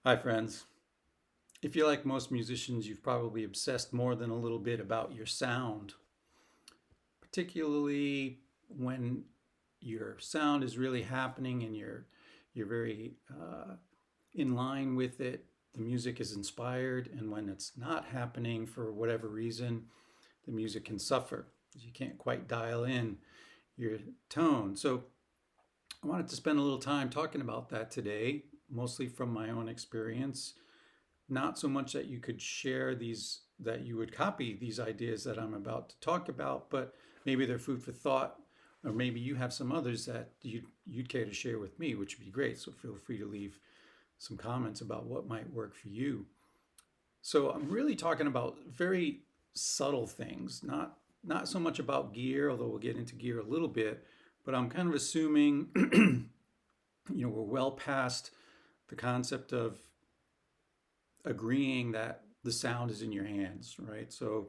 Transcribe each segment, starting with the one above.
Hi, friends. If you're like most musicians, you've probably obsessed more than a little bit about your sound, particularly when your sound is really happening and you're very in line with it. The music is inspired, and when it's not happening for whatever reason, the music can suffer because you can't quite dial in your tone. So, I wanted to spend a little time talking about that today, mostly from my own experience. Not so much that you could share these, that you would copy these ideas that I'm about to talk about, but maybe they're food for thought, or maybe you have some others that you'd care to share with me, which would be great. So feel free to leave some comments about what might work for you. So I'm really talking about very subtle things, not so much about gear, although we'll get into gear a little bit, but I'm kind of assuming we're well past the concept of agreeing that the sound is in your hands, right? So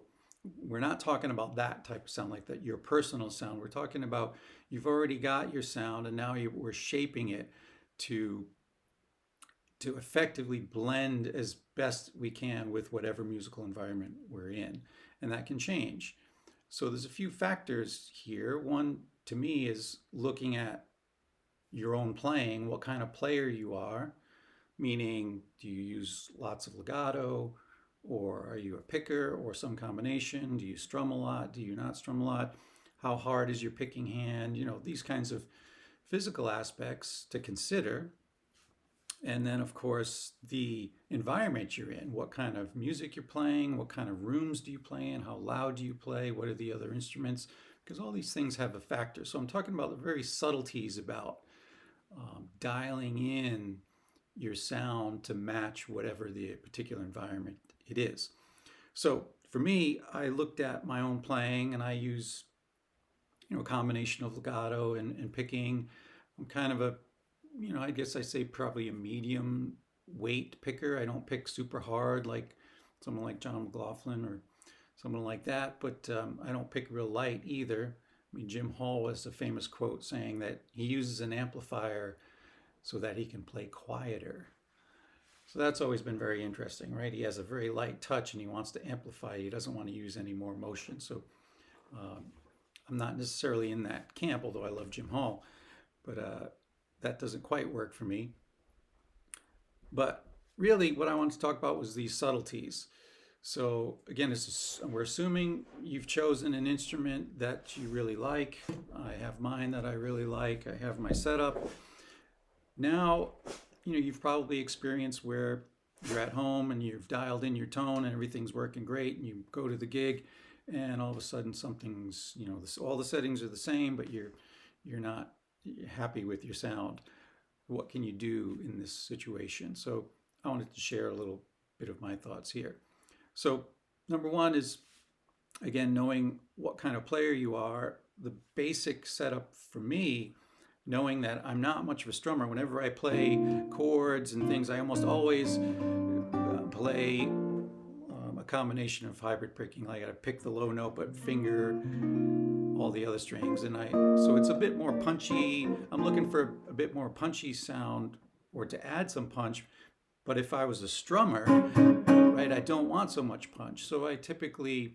we're not talking about that type of sound, like that your personal sound. We're talking about you've already got your sound, and now we're shaping it to effectively blend as best we can with whatever musical environment we're in, and that can change. So there's a few factors here. One, to me, is looking at your own playing, what kind of player you are, meaning do you use lots of legato, or are you a picker, or some combination? Do you strum a lot? Do you not strum a lot? How hard is your picking hand? These kinds of physical aspects to consider. And then, of course, the environment you're in. What kind of music you're playing? What kind of rooms do you play in? How loud do you play? What are the other instruments? Because all these things have a factor. So I'm talking about the very subtleties about dialing in your sound to match whatever the particular environment it is. So for me, I looked at my own playing, and I use a combination of legato and picking. I'm kind of I guess I say probably a medium weight picker. I don't pick super hard like someone like John McLaughlin or someone like that, but I don't pick real light either. I mean, Jim Hall has a famous quote saying that he uses an amplifier so that he can play quieter. So that's always been very interesting, right? He has a very light touch and he wants to amplify. He doesn't want to use any more motion. So um, I'm not necessarily in that camp, although I love Jim Hall, but that doesn't quite work for me. But really, what I wanted to talk about was these subtleties. So again, we're assuming you've chosen an instrument that you really like. I have mine that I really like. I have my setup. Now, you've probably experienced where you're at home and you've dialed in your tone and everything's working great, and you go to the gig, and all of a sudden something's, all the settings are the same, but you're not happy with your sound. What can you do in this situation? So I wanted to share a little bit of my thoughts here. So number one is, again, knowing what kind of player you are. The basic setup for me, knowing that I'm not much of a strummer. Whenever I play chords and things, I almost always play a combination of hybrid picking. Like I gotta pick the low note but finger all the other strings, and so it's a bit more punchy. I'm looking for a bit more punchy sound, or to add some punch. But if I was a strummer, right, I don't want so much punch. So I typically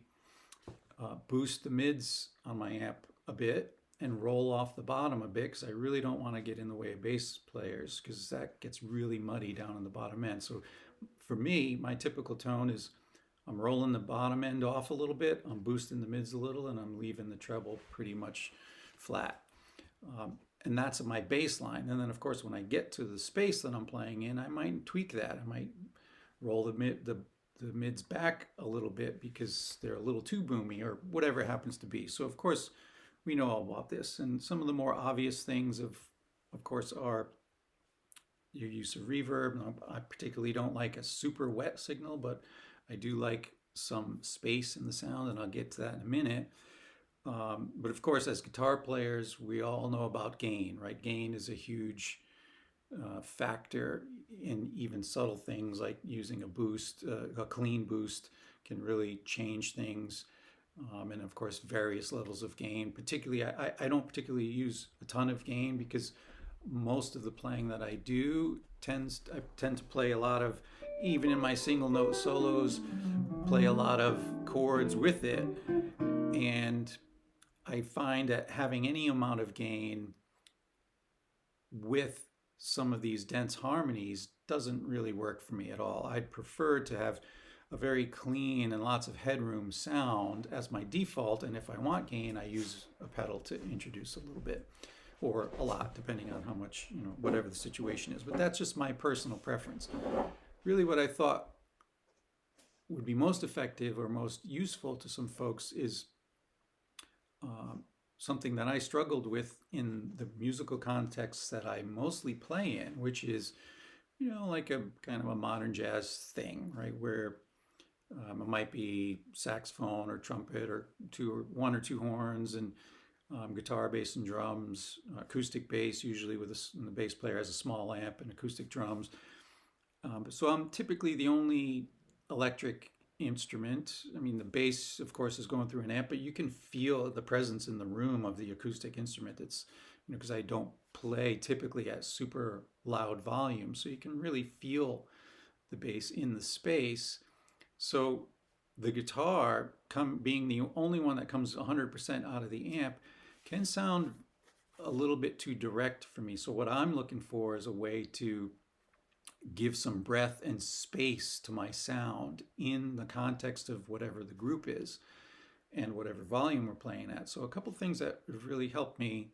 boost the mids on my amp a bit and roll off the bottom a bit, because I really don't want to get in the way of bass players, because that gets really muddy down in the bottom end. So for me, my typical tone is I'm rolling the bottom end off a little bit, I'm boosting the mids a little, and I'm leaving the treble pretty much flat. And that's my bass line. And then, of course, when I get to the space that I'm playing in, I might tweak that. I might roll the mids back a little bit because they're a little too boomy, or whatever it happens to be. So, of course, we know all about this. And some of the more obvious things, of course, are your use of reverb. I particularly don't like a super wet signal, but I do like some space in the sound, and I'll get to that in a minute. But of course, as guitar players, we all know about gain, right? Gain is a huge factor in even subtle things like using a boost. A clean boost can really change things. And of course, various levels of gain. Particularly, I don't particularly use a ton of gain, because most of the playing that I do I tend to play a lot of, even in my single note solos, play a lot of chords with it. And I find that having any amount of gain with some of these dense harmonies doesn't really work for me at all. I'd prefer to have a very clean and lots of headroom sound as my default, and if I want gain, I use a pedal to introduce a little bit or a lot, depending on how much, whatever the situation is. But that's just my personal preference. Really, what I thought would be most effective or most useful to some folks is something that I struggled with in the musical contexts that I mostly play in, which is, like a kind of a modern jazz thing, right? Where it might be saxophone or trumpet or one or two horns and guitar, bass, and drums, acoustic bass, usually the bass player has a small amp and acoustic drums. So I'm typically the only electric instrument. I mean, the bass, of course, is going through an amp, but you can feel the presence in the room of the acoustic instrument. It's, because I don't play typically at super loud volume, so you can really feel the bass in the space. So the guitar, being the only one that comes 100% out of the amp, can sound a little bit too direct for me. So what I'm looking for is a way to give some breath and space to my sound in the context of whatever the group is and whatever volume we're playing at. So a couple things that have really helped me,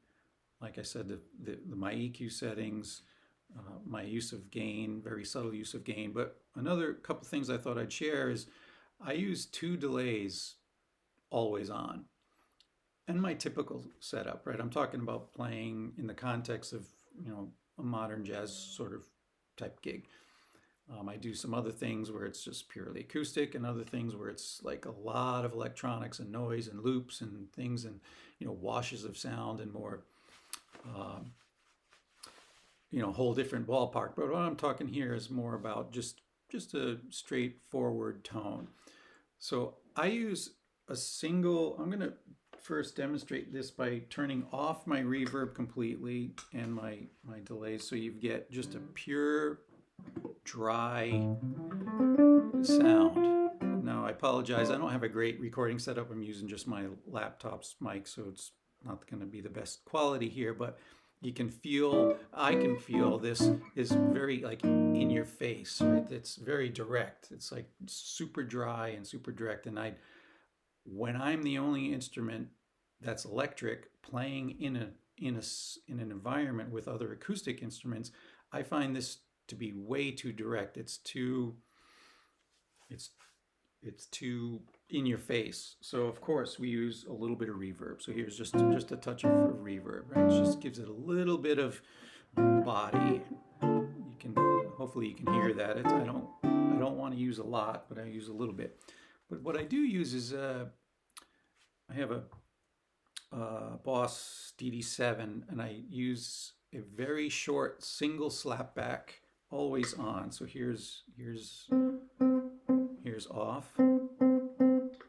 like I said, my EQ settings, my use of gain, very subtle use of gain. But another couple things I thought I'd share is I use 2 delays always on. And my typical setup, right? I'm talking about playing in the context of, a modern jazz sort of type gig. I do some other things where it's just purely acoustic, and other things where it's like a lot of electronics and noise and loops and things, and washes of sound and more, whole different ballpark. But what I'm talking here is more about just a straightforward tone. So I use a single. I'm going to first demonstrate this by turning off my reverb completely and my delays, so you get just a pure dry sound. Now I apologize, I don't have a great recording setup. I'm using just my laptop's mic, so it's not going to be the best quality here, but I can feel this is very like in your face, right? It's very direct. It's like super dry and super direct. And when I'm the only instrument that's electric playing in an environment with other acoustic instruments, I find this to be way too direct. It's too in your face. So of course we use a little bit of reverb. So here's just a touch of reverb, right? It just gives it a little bit of body. Hopefully you can hear that. I don't want to use a lot, but I use a little bit. But what I do use is I have a Boss DD7, and I use a very short single slapback, always on. So here's off.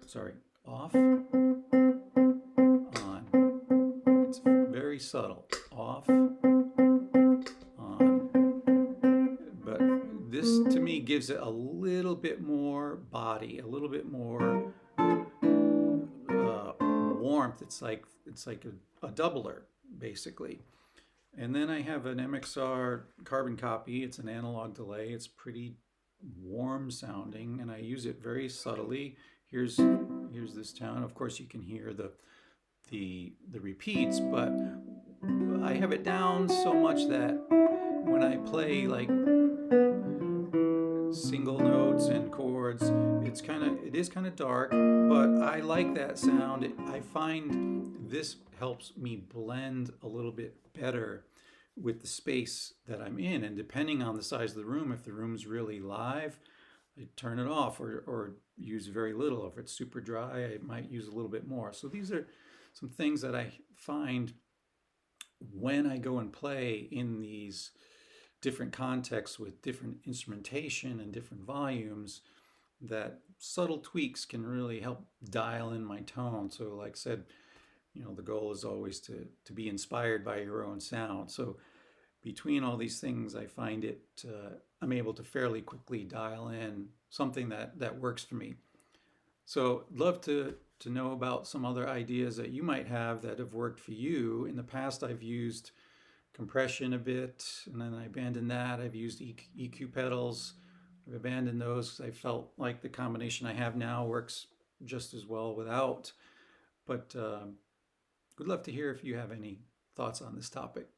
Sorry, off, on. It's very subtle. Off, on. But this to me gives it a little bit more body, a little bit more warmth. It's like a doubler, basically. And then I have an MXR carbon copy. It's an analog delay. It's pretty warm sounding, and I use it very subtly. Here's this tone. Of course, you can hear the repeats, but I have it down so much that when I play like single notes and chords, it is kind of dark, but I like that sound. I find this helps me blend a little bit better with the space that I'm in, and depending on the size of the room, if the room's really live, I turn it off or use very little. If it's super dry, I might use a little bit more. So these are some things that I find when I go and play in these different contexts with different instrumentation and different volumes, that subtle tweaks can really help dial in my tone. So like I said, the goal is always to be inspired by your own sound. So between all these things, I find I'm able to fairly quickly dial in something that works for me. So I'd love to know about some other ideas that you might have that have worked for you. In the past, I've used compression a bit, and then I abandoned that. I've used EQ pedals. I've abandoned those because I felt like the combination I have now works just as well without. But would love to hear if you have any thoughts on this topic.